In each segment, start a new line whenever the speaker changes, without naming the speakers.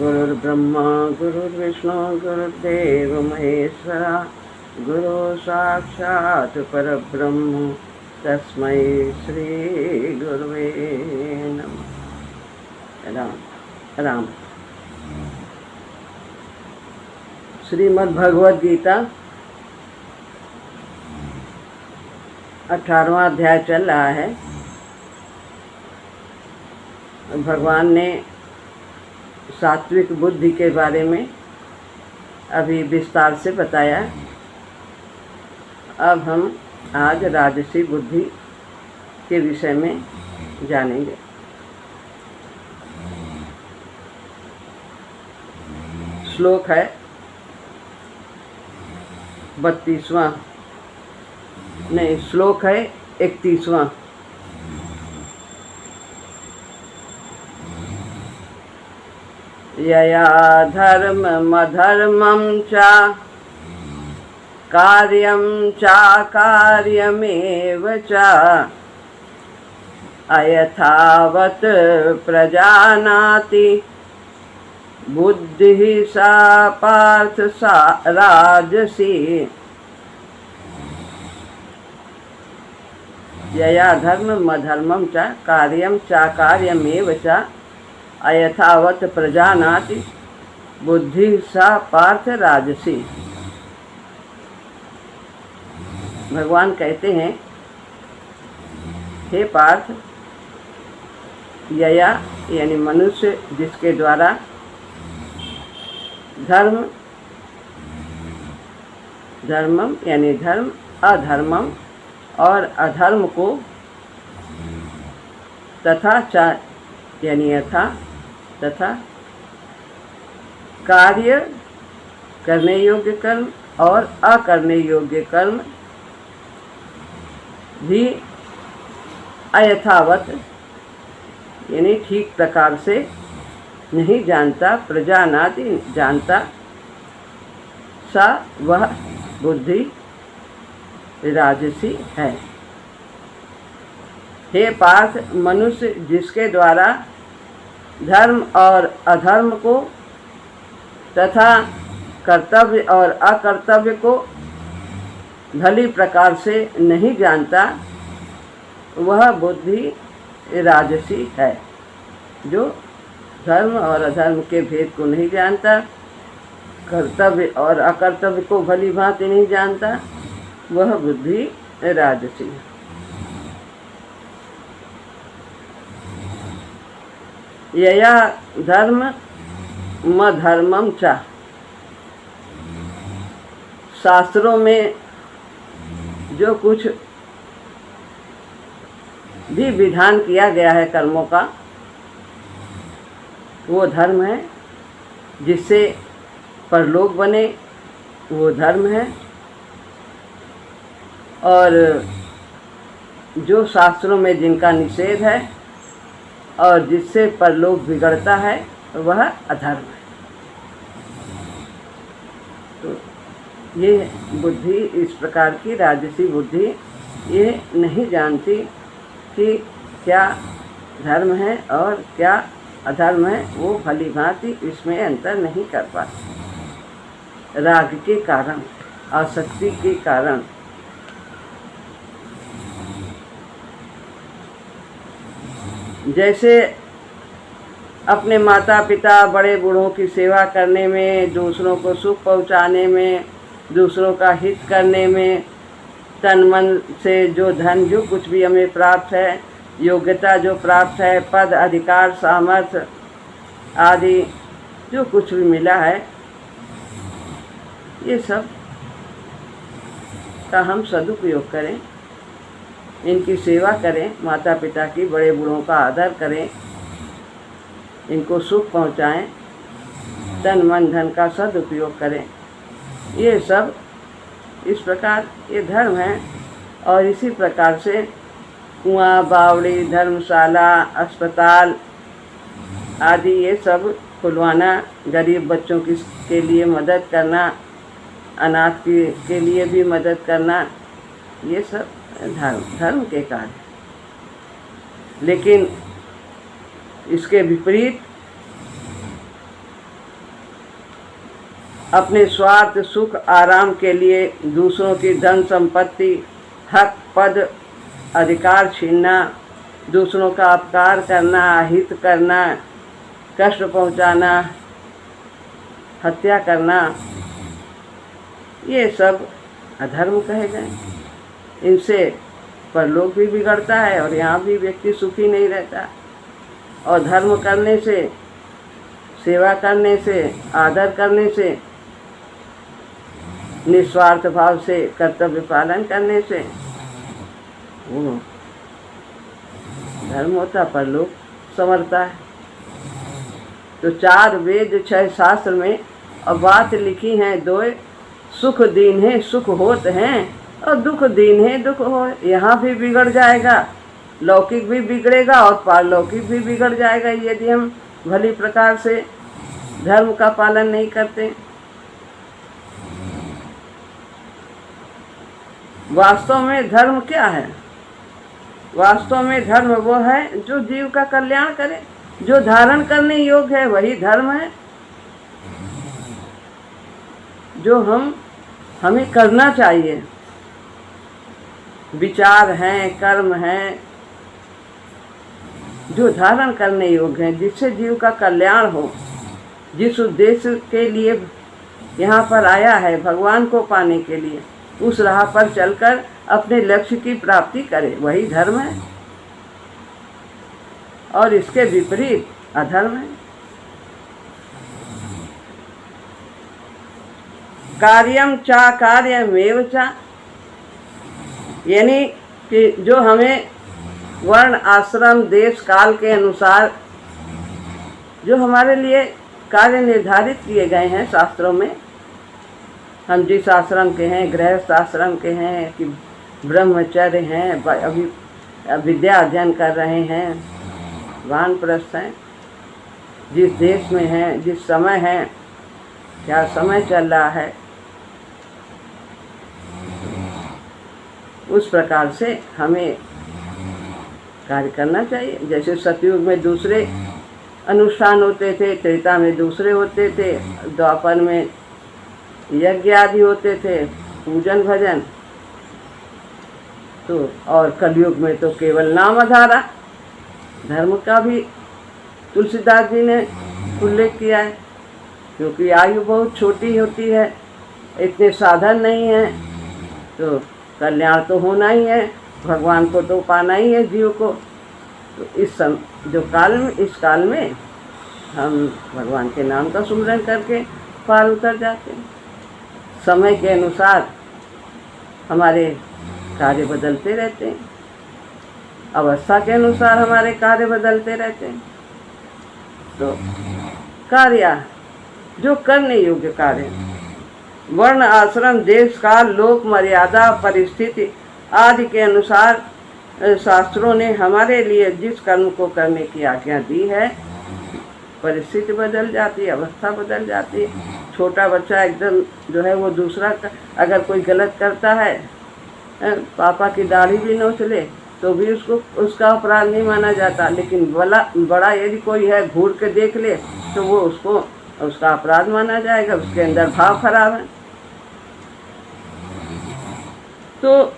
गुरुर्ब्रह्मा गुरुर्विष्णु गुरुर्देव महेश्वरा गुरु साक्षात् परब्रह्म तस्मै श्री गुरुवे नमः। राम राम। श्रीमद् भगवद गीता 18वां अध्याय चल रहा है। भगवान ने सात्विक बुद्धि के बारे में अभी विस्तार से बताया। अब हम आज राजसी बुद्धि के विषय में जानेंगे। श्लोक है 32वां, नहीं, श्लोक है 31वां। यया धर्ममधर्मं च कार्यं चाकार्यमेव च अयथावत् प्रजानाति बुद्धिः सा पार्थ सा राजसी। यया धर्ममधर्मं च कार्यं चाकार्यमेव च अयथावत् प्रजानाति बुद्धि सा पार्थ राजसी। भगवान कहते हैं, हे पार्थ, यया यानी मनुष्य जिसके द्वारा धर्मम यानी धर्म, अधर्मम और अधर्म को, तथा च यानी यथा, तथा कार्य करने योग्य कर्म और अकरने योग्य कर्म भी अयथावत यानी ठीक प्रकार से नहीं जानता, प्रजानाति जानता, सा वह बुद्धि राजसी है। हे पार्थ, मनुष्य जिसके द्वारा धर्म और अधर्म को तथा कर्तव्य और अकर्तव्य को भली प्रकार से नहीं जानता, वह बुद्धि राजसी है। जो धर्म और अधर्म के भेद को नहीं जानता, कर्तव्य और अकर्तव्य को भली भांति नहीं जानता, वह बुद्धि राजसी है। यया धर्ममधर्मं च, शास्त्रों में जो कुछ भी विधान किया गया है कर्मों का, वो धर्म है। जिससे परलोक बने वो धर्म है। और जो शास्त्रों में जिनका निषेध है और जिससे परलोक बिगड़ता है, वह अधर्म है। तो ये बुद्धि, इस प्रकार की राजसी बुद्धि, ये नहीं जानती कि क्या धर्म है और क्या अधर्म है। वो भली भांति इसमें अंतर नहीं कर पाती, राग के कारण, आसक्ति के कारण। जैसे अपने माता पिता बड़े बूढ़ों की सेवा करने में, दूसरों को सुख पहुंचाने में, दूसरों का हित करने में, तन मन से जो धन, जो कुछ भी हमें प्राप्त है, योग्यता जो प्राप्त है, पद अधिकार सामर्थ्य आदि जो कुछ भी मिला है, ये सब का हम सदुपयोग करें, इनकी सेवा करें, माता पिता की, बड़े बूढ़ों का आदर करें, इनको सुख पहुंचाएं, तन मन धन का सदुपयोग करें। ये सब इस प्रकार ये धर्म है। और इसी प्रकार से कुआं, बावड़ी, धर्मशाला, अस्पताल आदि ये सब खुलवाना, गरीब बच्चों के लिए मदद करना, अनाथ के लिए भी मदद करना, ये सब धर्म के कार्य। लेकिन इसके विपरीत अपने स्वार्थ सुख आराम के लिए दूसरों की धन संपत्ति हक पद अधिकार छीनना, दूसरों का अपकार करना, अहित करना, कष्ट पहुंचाना, हत्या करना, ये सब अधर्म कहे गए। इनसे परलोक भी बिगड़ता है और यहाँ भी व्यक्ति सुखी नहीं रहता। और धर्म करने से, सेवा करने से, आदर करने से, निस्वार्थ भाव से कर्तव्य पालन करने से वो धर्म होता, परलोक संवरता है। तो 4 वेद 6 शास्त्र में अब बात लिखी है 2, सुख दीन है सुख होत हैं और दुख दीन है दुख हो। यहाँ भी बिगड़ जाएगा, लौकिक भी बिगड़ेगा और पारलौकिक भी बिगड़ जाएगा यदि हम भली प्रकार से धर्म का पालन नहीं करते। वास्तव में धर्म क्या है? वास्तव में धर्म वो है जो जीव का कल्याण करे, जो धारण करने योग्य है, वही धर्म है जो हमें करना चाहिए। विचार हैं, कर्म हैं जो धारण करने योग्य हैं, जिससे जीव का कल्याण हो। जिस उद्देश्य के लिए यहाँ पर आया है, भगवान को पाने के लिए, उस राह पर चलकर अपने लक्ष्य की प्राप्ति करे, वही धर्म है। और इसके विपरीत अधर्म है। कार्यम चा कार्यमेव चा, यानी कि जो हमें वर्ण आश्रम देश काल के अनुसार जो हमारे लिए कार्य निर्धारित किए गए हैं शास्त्रों में, हम जिस आश्रम के हैं, गृहस्थ आश्रम के हैं कि ब्रह्मचर्य हैं, अभी विद्या अध्ययन कर रहे हैं, वानप्रस्थ हैं, जिस देश में हैं, जिस समय है, क्या समय चल रहा है, उस प्रकार से हमें कार्य करना चाहिए। जैसे सतयुग में दूसरे अनुष्ठान होते थे, त्रेता में दूसरे होते थे, द्वापर में यज्ञ आदि होते थे, पूजन भजन, तो और कलयुग में तो केवल नाम आधारा। धर्म का भी तुलसीदास जी ने उल्लेख किया है, क्योंकि आयु बहुत छोटी होती है, इतने साधन नहीं हैं, तो कल्याण तो होना ही है, भगवान को तो पाना ही है जीव को। तो इस काल में हम भगवान के नाम का सुमिरन करके पार उतर जाते हैं। समय के अनुसार हमारे कार्य बदलते रहते हैं, अवस्था के अनुसार हमारे कार्य बदलते रहते हैं। तो कार्य जो करने योग्य कार्य, वर्ण आश्रम देश काल लोक मर्यादा परिस्थिति आदि के अनुसार शास्त्रों ने हमारे लिए जिस कर्म को करने की आज्ञा दी है, परिस्थिति बदल जाती है, अवस्था बदल जाती है। छोटा बच्चा एकदम जो है वो दूसरा अगर कोई गलत करता है, पापा की दाढ़ी भी नोच ले तो भी उसका अपराध नहीं माना जाता, लेकिन बड़ा यदि कोई है घूर के देख ले तो वो उसका अपराध माना जाएगा, उसके अंदर भाव खराब है। तो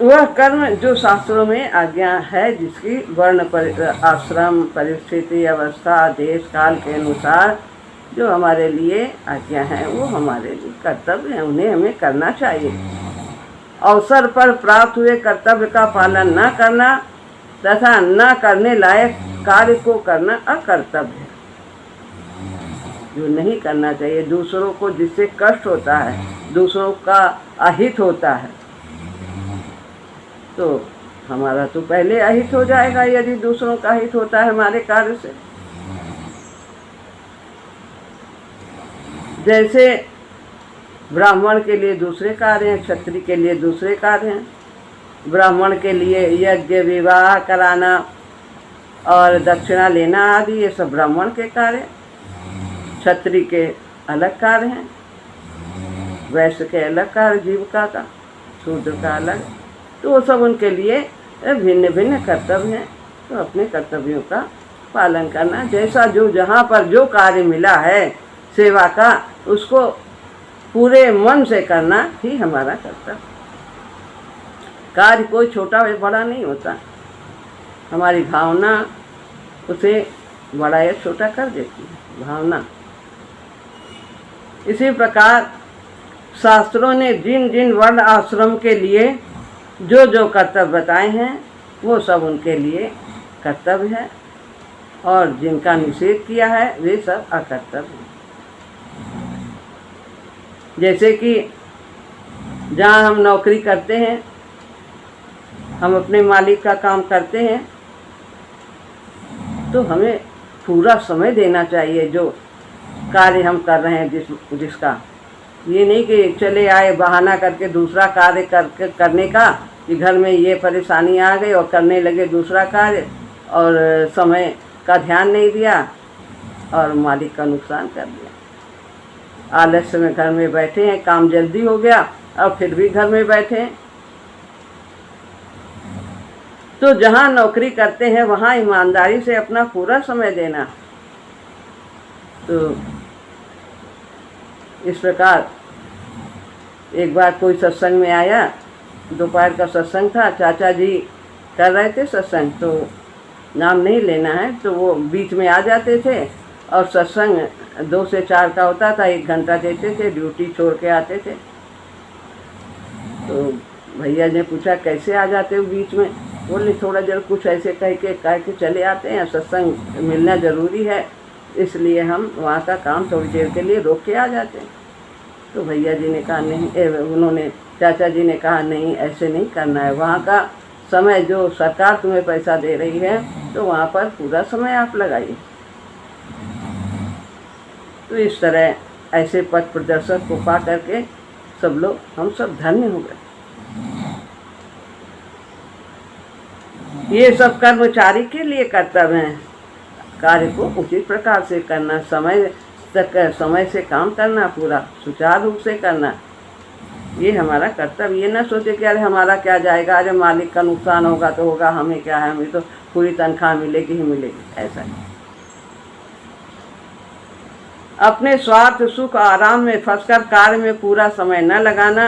वह कर्म जो शास्त्रों में आज्ञा है, जिसकी वर्ण आश्रम परिस्थिति अवस्था देश काल के अनुसार जो हमारे लिए आज्ञा है, वो हमारे लिए कर्तव्य है, उन्हें हमें करना चाहिए। अवसर पर प्राप्त हुए कर्तव्य का पालन न करना तथा न करने लायक कार्य को करना अकर्तव्य है, जो नहीं करना चाहिए। दूसरों को जिससे कष्ट होता है, दूसरों का अहित होता है, तो हमारा तो पहले अहित हो जाएगा यदि दूसरों का हित होता है हमारे कार्य से। जैसे ब्राह्मण के लिए दूसरे कार्य हैं, क्षत्रिय के लिए दूसरे कार्य हैं। ब्राह्मण के लिए यज्ञ विवाह कराना और दक्षिणा लेना आदि ये सब ब्राह्मण के कार्य, क्षत्रिय के अलग कार्य हैं, वैश्य के अलग कार्य, जीविका का, शूद्र का अलग। तो वो सब उनके लिए भिन्न भिन्न कर्तव्य हैं। तो अपने कर्तव्यों का पालन करना, जैसा जो जहाँ पर जो कार्य मिला है सेवा का, उसको पूरे मन से करना ही हमारा कर्तव्य। कार्य कोई छोटा या बड़ा नहीं होता, हमारी भावना उसे बड़ा या छोटा कर देती है, भावना। इसी प्रकार शास्त्रों ने जिन जिन वर्ण आश्रम के लिए जो जो कर्तव्य बताए हैं वो सब उनके लिए कर्तव्य है, और जिनका निषेध किया है वे सब अकर्तव्य हैं। जैसे कि जहाँ हम नौकरी करते हैं, हम अपने मालिक का काम करते हैं, तो हमें पूरा समय देना चाहिए जो कार्य हम कर रहे हैं जिसका। ये नहीं कि चले आए बहाना करके दूसरा कार्य करने का, कि घर में ये परेशानी आ गई और करने लगे दूसरा कार्य और समय का ध्यान नहीं दिया और मालिक का नुकसान कर दिया। आलस्य में घर में बैठे हैं, काम जल्दी हो गया और फिर भी घर में बैठे हैं। तो जहाँ नौकरी करते हैं वहाँ ईमानदारी से अपना पूरा समय देना। तो इस प्रकार एक बार कोई सत्संग में आया, दोपहर का सत्संग था, चाचा जी कर रहे थे सत्संग, तो नाम नहीं लेना है, तो वो बीच में आ जाते थे और सत्संग 2 से 4 का होता था, 1 घंटा देते थे, ड्यूटी छोड़ के आते थे। तो भैया ने पूछा कैसे आ जाते हो बीच में? बोले थोड़ा देर कुछ ऐसे कह के चले आते हैं, सत्संग मिलना ज़रूरी है, इसलिए हम वहाँ का काम थोड़ी देर के लिए रोक के आ जाते हैं। तो भैया जी ने कहा नहीं, चाचा जी ने कहा नहीं, ऐसे नहीं करना है, वहाँ का समय जो सरकार तुम्हें पैसा दे रही है तो वहाँ पर पूरा समय आप लगाइए। तो इस तरह ऐसे पथ प्रदर्शक को पा करके हम सब धन्य हो गए। ये सब कर्मचारी के लिए कर्तव्य हैं, कार्य को उचित प्रकार से करना, समय से काम करना, पूरा सुचारू रूप से करना, ये हमारा कर्तव्य। ये ना सोचे कि अरे हमारा क्या जाएगा, अरे मालिक का नुकसान होगा तो होगा, हमें क्या है, हमें तो पूरी तनख्वाह मिलेगी ही मिलेगी, ऐसा नहीं। अपने स्वार्थ सुख आराम में फंसकर कार्य में पूरा समय न लगाना,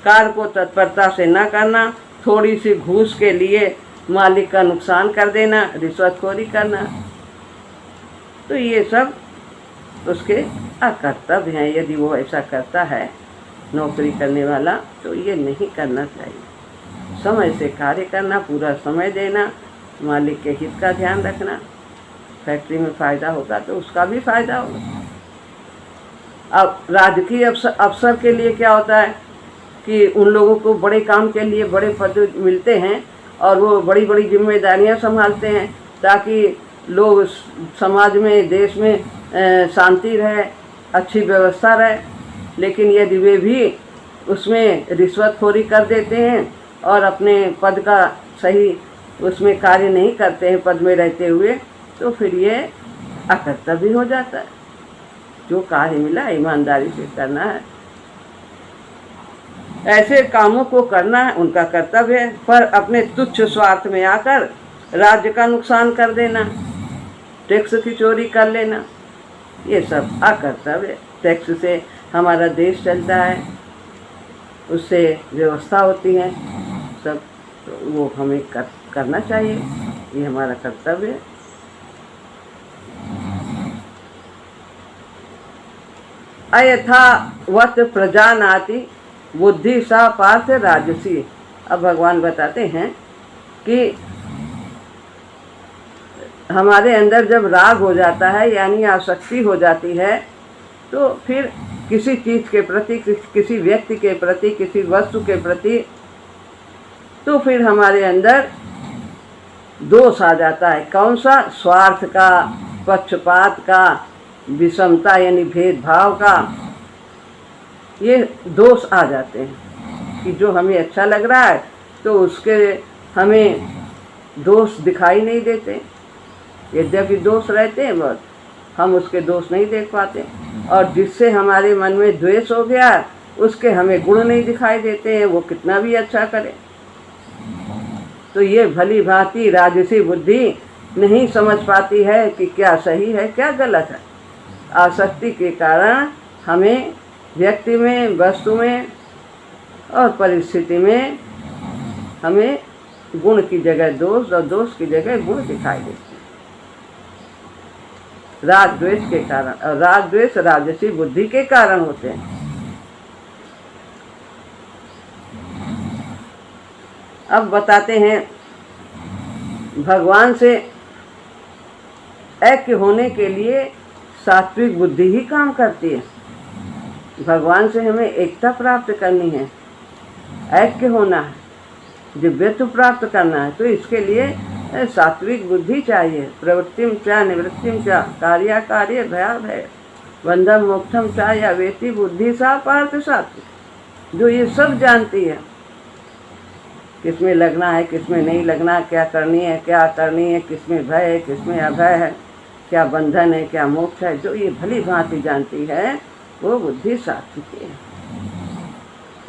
कार्य को तत्परता से न करना, थोड़ी सी घूस के लिए मालिक का नुकसान कर देना, रिश्वतखोरी करना, तो ये सब उसके अकर्तव्य हैं। यदि वो ऐसा करता है नौकरी करने वाला, तो ये नहीं करना चाहिए। समय से कार्य करना, पूरा समय देना, मालिक के हित का ध्यान रखना। फैक्ट्री में फ़ायदा होगा तो उसका भी फ़ायदा होगा। अब राजकीय अफसर के लिए क्या होता है कि उन लोगों को बड़े काम के लिए बड़े पद मिलते हैं और वो बड़ी बड़ी जिम्मेदारियां संभालते हैं ताकि लोग समाज में, देश में शांति रहे, अच्छी व्यवस्था रहे। लेकिन यदि वे भी उसमें रिश्वतखोरी कर देते हैं और अपने पद का सही उसमें कार्य नहीं करते हैं पद में रहते हुए, तो फिर ये अकर्तव्य हो जाता है। जो कार्य मिला ईमानदारी से करना है, ऐसे कामों को करना है, उनका कर्तव्य है। पर अपने तुच्छ स्वार्थ में आकर राज्य का नुकसान कर देना, टैक्स की चोरी कर लेना, ये सब अकर्तव्य है। टैक्स से हमारा देश चलता है, उससे व्यवस्था होती है सब, तो वो हमें करना चाहिए, ये हमारा कर्तव्य है। अयथावत प्रजानाति बुद्धि सा पार्थ राजसी। अब भगवान बताते हैं कि हमारे अंदर जब राग हो जाता है यानी आसक्ति हो जाती है, तो फिर किसी चीज़ के प्रति, किसी व्यक्ति के प्रति, किसी वस्तु के प्रति, तो फिर हमारे अंदर दोष आ जाता है। कौन सा? स्वार्थ का, पक्षपात का, विषमता यानी भेदभाव का, ये दोष आ जाते हैं कि जो हमें अच्छा लग रहा है तो उसके हमें दोष दिखाई नहीं देते। यद्यपि दोष रहते हैं बहुत, हम उसके दोष नहीं देख पाते, और जिससे हमारे मन में द्वेष हो गया उसके हमें गुण नहीं दिखाई देते हैं, वो कितना भी अच्छा करे। तो ये भली भांति राजसी बुद्धि नहीं समझ पाती है कि क्या सही है क्या गलत है। आसक्ति के कारण हमें व्यक्ति में, वस्तु में और परिस्थिति में हमें गुण की जगह दोष और दोष की जगह गुण दिखाई देते हैं, राग द्वेष के कारण। और राग द्वेष राजसी बुद्धि के कारण होते हैं। अब बताते हैं, भगवान से ऐक्य होने के लिए सात्विक बुद्धि ही काम करती है। भगवान से हमें एकता प्राप्त करनी है, ऐक्य होना है, दिव्यत्व प्राप्त करना है, तो इसके लिए सात्विक बुद्धि चाहिए। प्रवृत्तिम च निवृत्तिम च कार्याकार्य भयाभय बंधम मोक्षम च या वेति बुद्धि सा पार्थ सात्विक, जो ये सब जानती है, किसमें लगना है, किसमें नहीं लगना, क्या करनी है, क्या करनी है, किसमें भय है, किसमें अभय है, क्या बंधन है, क्या मोक्ष है, जो ये भली भांति जानती है, वो बुद्धि सात्विक है।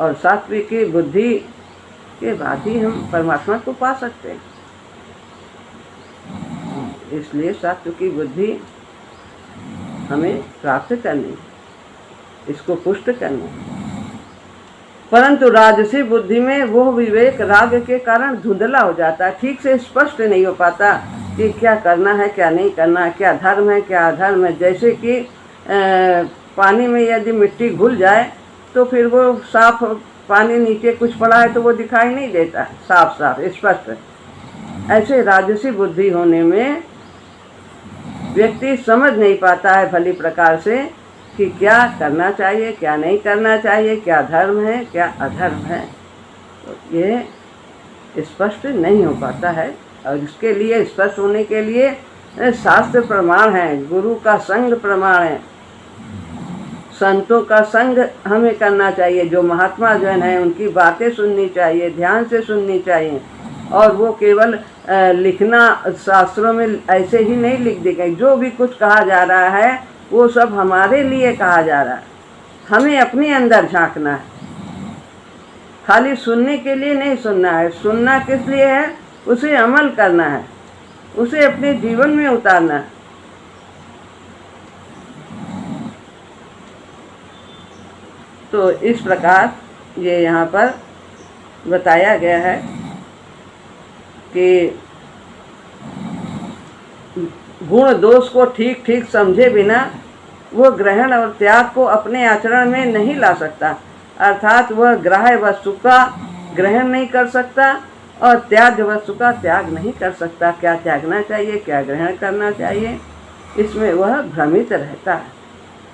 और सात्विक की बुद्धि के बाद ही हम परमात्मा को पा सकते हैं। इसलिए सात्विक की बुद्धि हमें प्राप्त करनी, इसको पुष्ट करनी। परंतु राजसी बुद्धि में वो विवेक राग के कारण धुंधला हो जाता है, ठीक से स्पष्ट नहीं हो पाता कि क्या करना है, क्या नहीं करना है, क्या धर्म है, क्या अधर्म है। जैसे कि पानी में यदि मिट्टी घुल जाए तो फिर वो साफ, पानी नीचे कुछ पड़ा है तो वो दिखाई नहीं देता साफ साफ स्पष्ट। ऐसे राजसी बुद्धि होने में व्यक्ति समझ नहीं पाता है भली प्रकार से कि क्या करना चाहिए, क्या नहीं करना चाहिए, क्या धर्म है, क्या अधर्म है। तो ये स्पष्ट नहीं हो पाता है। और इसके लिए स्पष्ट होने के लिए शास्त्र प्रमाण है, गुरु का संग प्रमाण है, संतों का संग हमें करना चाहिए। जो महात्मा जन हैं उनकी बातें सुननी चाहिए, ध्यान से सुननी चाहिए। और वो केवल लिखना शास्त्रों में ऐसे ही नहीं लिख दी गई। जो भी कुछ कहा जा रहा है वो सब हमारे लिए कहा जा रहा है, हमें अपने अंदर झांकना है। खाली सुनने के लिए नहीं सुनना है। सुनना किस लिए है? उसे अमल करना है, उसे अपने जीवन में उतारना है। तो इस प्रकार ये यहाँ पर बताया गया है कि गुण दोष को ठीक ठीक समझे बिना वह ग्रहण और त्याग को अपने आचरण में नहीं ला सकता। अर्थात वह ग्राह्य वस्तु का ग्रहण नहीं कर सकता और त्याग वस्तु का त्याग नहीं कर सकता। क्या त्यागना चाहिए, क्या ग्रहण करना चाहिए, इसमें वह भ्रमित रहता है।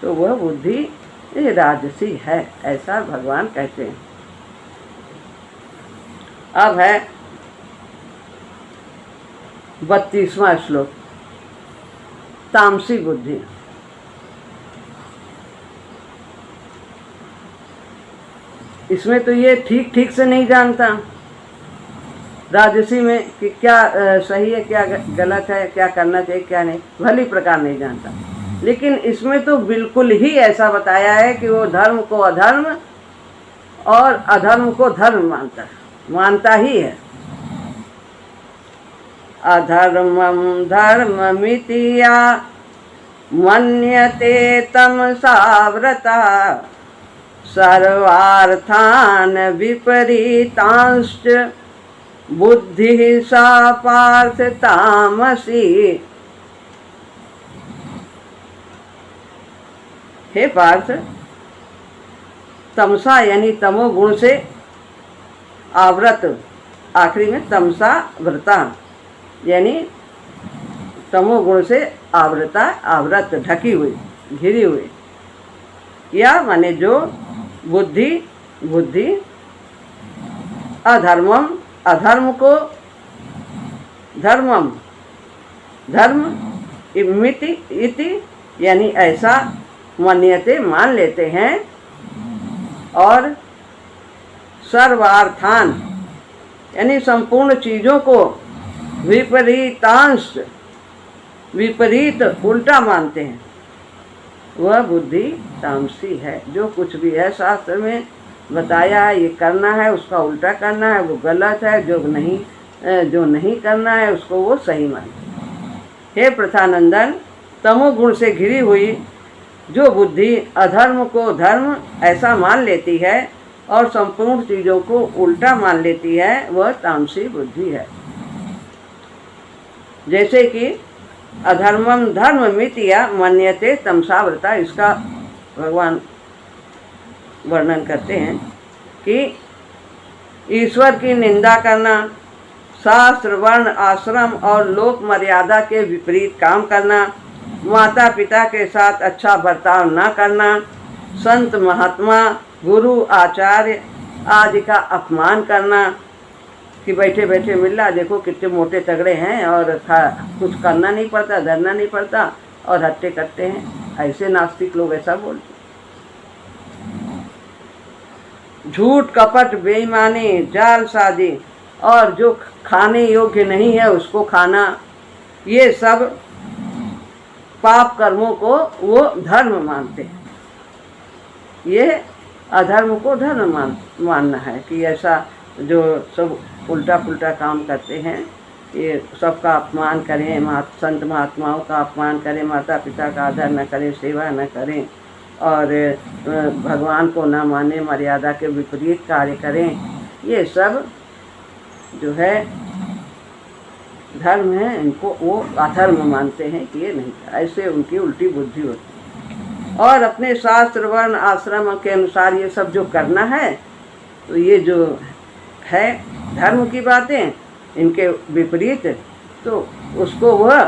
तो वह बुद्धि राजसी है, ऐसा भगवान कहते हैं। अब है 32वां श्लोक, तामसी बुद्धि। इसमें तो ये ठीक ठीक से नहीं जानता राजसी में कि क्या सही है, क्या गलत है, क्या करना चाहिए, क्या नहीं, भली प्रकार नहीं जानता। लेकिन इसमें तो बिल्कुल ही ऐसा बताया है कि वो धर्म को अधर्म और अधर्म को धर्म मानता ही है। अधर्मम धर्ममितिया मन्यते तमसाव्रता सर्वार्थान विपरीतांश्च बुद्धि सा पार्थ तामसी। हे पार्थ, तमसा यानी तमो गुण से आवृत, आखिरी में तमसा व्रता यानी तमोगुण से आवृता, आवृत ढकी हुई, घिरी हुई, या माने जो बुद्धि अधर्मम, अधर्म को धर्मम, धर्म इति यानी ऐसा मन्यते मान लेते हैं। और सर्वार्थान यानी संपूर्ण चीज़ों को विपरीतांश, विपरीत उल्टा मानते हैं, वह बुद्धि तामसी है। जो कुछ भी है शास्त्र में बताया है ये करना है, उसका उल्टा करना है, वो गलत है। जो नहीं करना है उसको वो सही मानते हैं। हे प्रथानंदन, तमोगुण से घिरी हुई जो बुद्धि अधर्म को धर्म ऐसा मान लेती है और संपूर्ण चीज़ों को उल्टा मान लेती है, वह तामसी बुद्धि है। जैसे कि अधर्मम धर्म मित्या मन्यते तमसावृता, इसका भगवान वर्णन करते हैं कि ईश्वर की निंदा करना, शास्त्र वर्ण आश्रम और लोक मर्यादा के विपरीत काम करना, माता पिता के साथ अच्छा बर्ताव न करना, संत महात्मा गुरु आचार्य आदि का अपमान करना, कि बैठे बैठे मिल रहा, देखो कितने मोटे तगड़े हैं और कुछ करना नहीं पड़ता, धरना नहीं पड़ता और हट्टे करते हैं। ऐसे नास्तिक लोग ऐसा बोलते। झूठ कपट बेईमानी जालसाजी और जो खाने योग्य नहीं है उसको खाना, ये सब पाप कर्मों को वो धर्म मानते हैं। ये अधर्म को धर्म मानना है कि ऐसा जो सब उल्टा पुल्टा काम करते हैं, ये सबका अपमान करें, संत महात्माओं का अपमान करें, माता पिता का आदर न करें, सेवा न करें और भगवान को न माने, मर्यादा के विपरीत कार्य करें, ये सब जो है धर्म है, इनको वो अधर्म मानते हैं कि ये नहीं, ऐसे उनकी उल्टी बुद्धि होती है। और अपने शास्त्र वर्ण आश्रम के अनुसार ये सब जो करना है, तो ये जो है धर्म की बातें, इनके विपरीत, तो उसको वह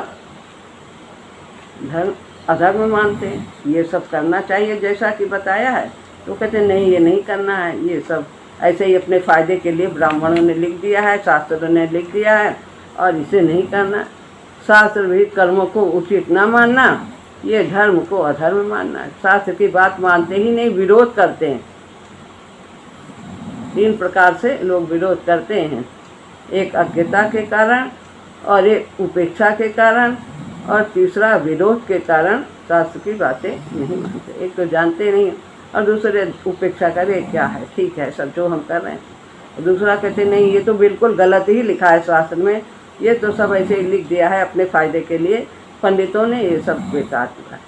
धर्म अधर्म मानते हैं। ये सब करना चाहिए जैसा कि बताया है, तो कहते नहीं ये नहीं करना है, ये सब ऐसे ही अपने फ़ायदे के लिए ब्राह्मणों ने लिख दिया है, शास्त्रों ने लिख दिया है और इसे नहीं करना। शास्त्र विहित कर्मों को उचित न मानना, ये धर्म को अधर्म मानना। शास्त्र की बात मानते ही नहीं, विरोध करते हैं। 3 प्रकार से लोग विरोध करते हैं, एक अज्ञता के कारण और एक उपेक्षा के कारण और तीसरा विरोध के कारण शास्त्र की बातें नहीं मानते। एक तो जानते नहीं और दूसरे उपेक्षा करे, क्या है ठीक है सब जो हम कर रहे हैं, और दूसरा कहते नहीं ये तो बिल्कुल गलत ही लिखा है शास्त्र में, ये तो सब ऐसे ही लिख दिया है अपने फ़ायदे के लिए, पंडितों ने ये सब बेकार किया।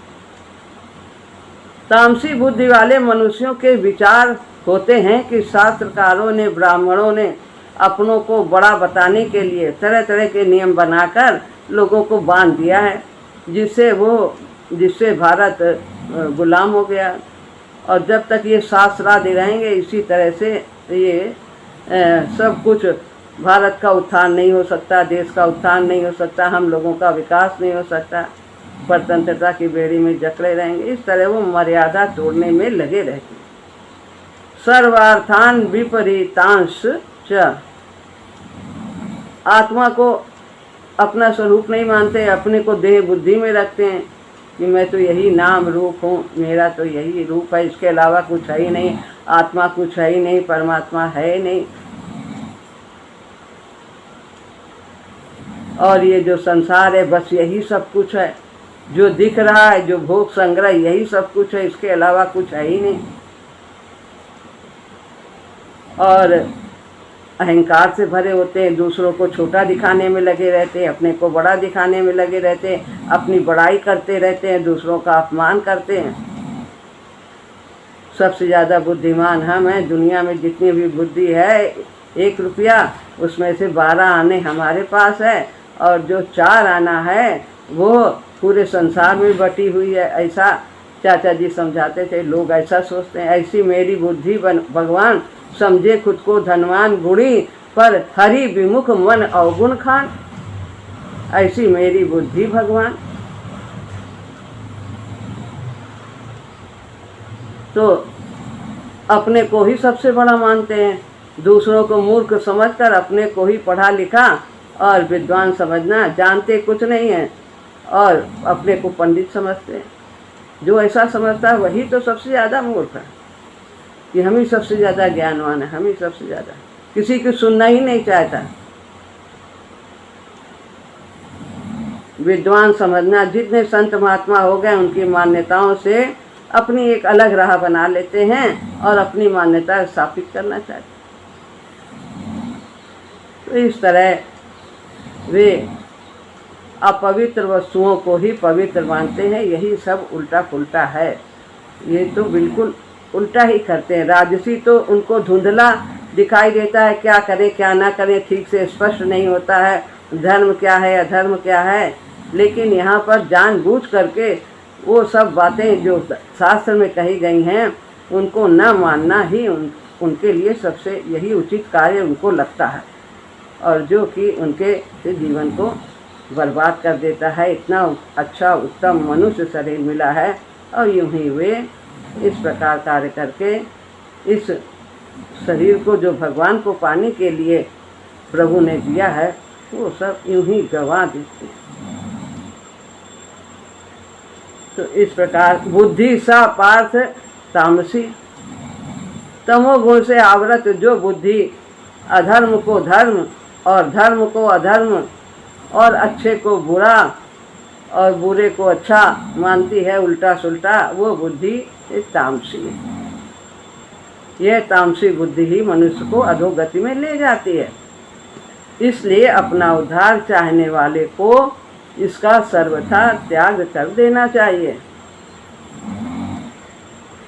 तामसी बुद्धि वाले मनुष्यों के विचार होते हैं कि शास्त्रकारों ने ब्राह्मणों ने अपनों को बड़ा बताने के लिए तरह तरह के नियम बनाकर लोगों को बांध दिया है, जिससे भारत गुलाम हो गया। और जब तक ये शास्त्र आदि रहेंगे इसी तरह से ये सब कुछ, भारत का उत्थान नहीं हो सकता, देश का उत्थान नहीं हो सकता, हम लोगों का विकास नहीं हो सकता, स्वतंत्रता की बेड़ी में जकड़े रहेंगे। इस तरह वो मर्यादा तोड़ने में लगे रहते। सर्वार्थान विपरीतांश च, आत्मा को अपना स्वरूप नहीं मानते, अपने को देह बुद्धि में रखते हैं कि मैं तो यही नाम रूप हूँ, मेरा तो यही रूप है, इसके अलावा कुछ है ही नहीं, आत्मा कुछ है ही नहीं, परमात्मा है ही नहीं। और ये जो संसार है बस यही सब कुछ है, जो दिख रहा है, जो भोग संग्रह, यही सब कुछ है, इसके अलावा कुछ है ही नहीं। और अहंकार से भरे होते हैं, दूसरों को छोटा दिखाने में लगे रहते हैं, अपने को बड़ा दिखाने में लगे रहते हैं, अपनी बड़ाई करते रहते हैं, दूसरों का अपमान करते हैं। सबसे ज़्यादा बुद्धिमान हम हैं, दुनिया में जितनी भी बुद्धि है 1 रुपया उसमें से 12 आने हमारे पास है, और जो 4 आना है वो पूरे संसार में बटी हुई है। ऐसा चाचा जी समझाते थे, लोग ऐसा सोचते हैं। ऐसी मेरी बुद्धि भगवान, समझे खुद को धनवान गुणी, पर हरि विमुख मन अवगुण खान। ऐसी मेरी बुद्धि भगवान। तो अपने को ही सबसे बड़ा मानते हैं, दूसरों को मूर्ख समझकर अपने को ही पढ़ा लिखा और विद्वान समझना, जानते कुछ नहीं है और अपने को पंडित समझते हैं। जो ऐसा समझता है वही तो सबसे ज़्यादा मूर्ख है, कि हम ही सबसे ज़्यादा ज्ञानवान है, हम ही सबसे ज़्यादा, किसी की सुनना ही नहीं चाहता। विद्वान समझना, जितने संत महात्मा हो गए उनकी मान्यताओं से अपनी एक अलग राह बना लेते हैं और अपनी मान्यता स्थापित करना चाहते हैं। तो इस तरह वे अपवित्र वस्तुओं को ही पवित्र मानते हैं। यही सब उल्टा पुल्टा है। ये तो बिल्कुल उल्टा ही करते हैं। राजसी तो उनको धुंधला दिखाई देता है, क्या करें क्या ना करें ठीक से स्पष्ट नहीं होता है, धर्म क्या है अधर्म क्या है। लेकिन यहाँ पर जानबूझ करके वो सब बातें जो शास्त्र में कही गई हैं उनको न मानना ही उनके लिए सबसे यही उचित कार्य उनको लगता है, और जो कि उनके जीवन को बर्बाद कर देता है। इतना अच्छा उत्तम मनुष्य शरीर मिला है और यूं ही वे इस प्रकार कार्य करके इस शरीर को जो भगवान को पाने के लिए प्रभु ने दिया है वो सब यूं ही गंवा देते हैं। तो इस प्रकार बुद्धि सा पार्थ तामसी, तमोगुण से आवृत जो बुद्धि अधर्म को धर्म और धर्म को अधर्म और अच्छे को बुरा और बुरे को अच्छा मानती है, उल्टा सुल्टा, वो बुद्धि तामसी है। यह तामसी बुद्धि ही मनुष्य को अधोगति में ले जाती है। इसलिए अपना उद्धार चाहने वाले को इसका सर्वथा त्याग कर देना चाहिए।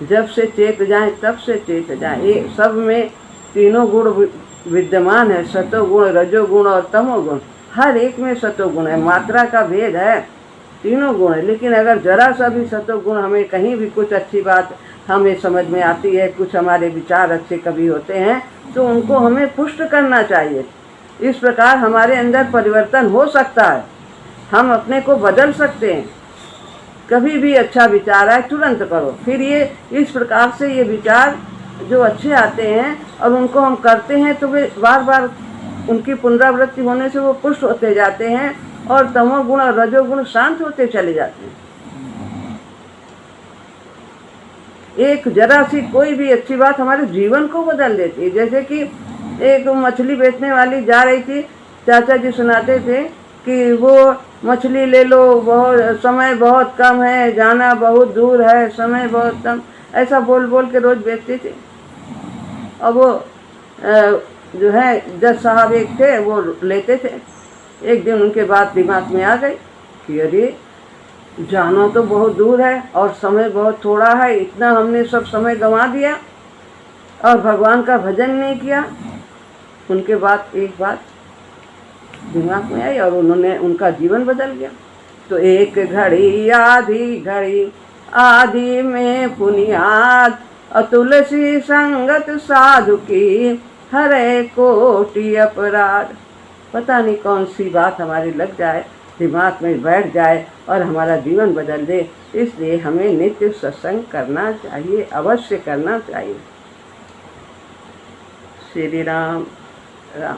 जब से चेत जाए तब से चेत जाए। ये सब में तीनों गुण विद्यमान है, सतोगुण रजोगुण और तमोगुण। हर एक में सतोगुण है, मात्रा का भेद है, तीनों गुण है। लेकिन अगर जरा सा भी सतोगुण हमें कहीं भी कुछ अच्छी बात हमें समझ में आती है, कुछ हमारे विचार अच्छे कभी होते हैं तो उनको हमें पुष्ट करना चाहिए। इस प्रकार हमारे अंदर परिवर्तन हो सकता है, हम अपने को बदल सकते हैं। कभी भी अच्छा विचार आए तुरंत करो। फिर ये इस प्रकार से ये विचार जो अच्छे आते हैं और उनको हम करते हैं तो वे बार बार उनकी पुनरावृत्ति होने से वो पुष्ट होते जाते हैं और तमोगुण और रजोगुण शांत होते चले जाते हैं। एक जरा सी कोई भी अच्छी बात हमारे जीवन को बदल देती है। जैसे कि एक मछली बेचने वाली जा रही थी, चाचा जी सुनाते थे कि वो मछली ले लो, बहुत समय बहुत कम है, जाना बहुत दूर है, समय बहुत कम, ऐसा बोल बोल के रोज़ बेचती थी। और वो जो है जज साहब एक थे वो लेते थे। एक दिन उनके बात दिमाग में आ गई कि अरे जाना तो बहुत दूर है और समय बहुत थोड़ा है, इतना हमने सब समय गंवा दिया और भगवान का भजन नहीं किया। उनके बाद एक बात दिमाग में आई और उन्होंने उनका जीवन बदल गया। तो एक घड़ी आधी में पुनियाद, तुलसी संगत साधु की हरे कोटि अपराध। पता नहीं कौन सी बात हमारी लग जाए, दिमाग में बैठ जाए और हमारा जीवन बदल दे। इसलिए हमें नित्य सत्संग करना चाहिए, अवश्य करना चाहिए। श्री राम राम।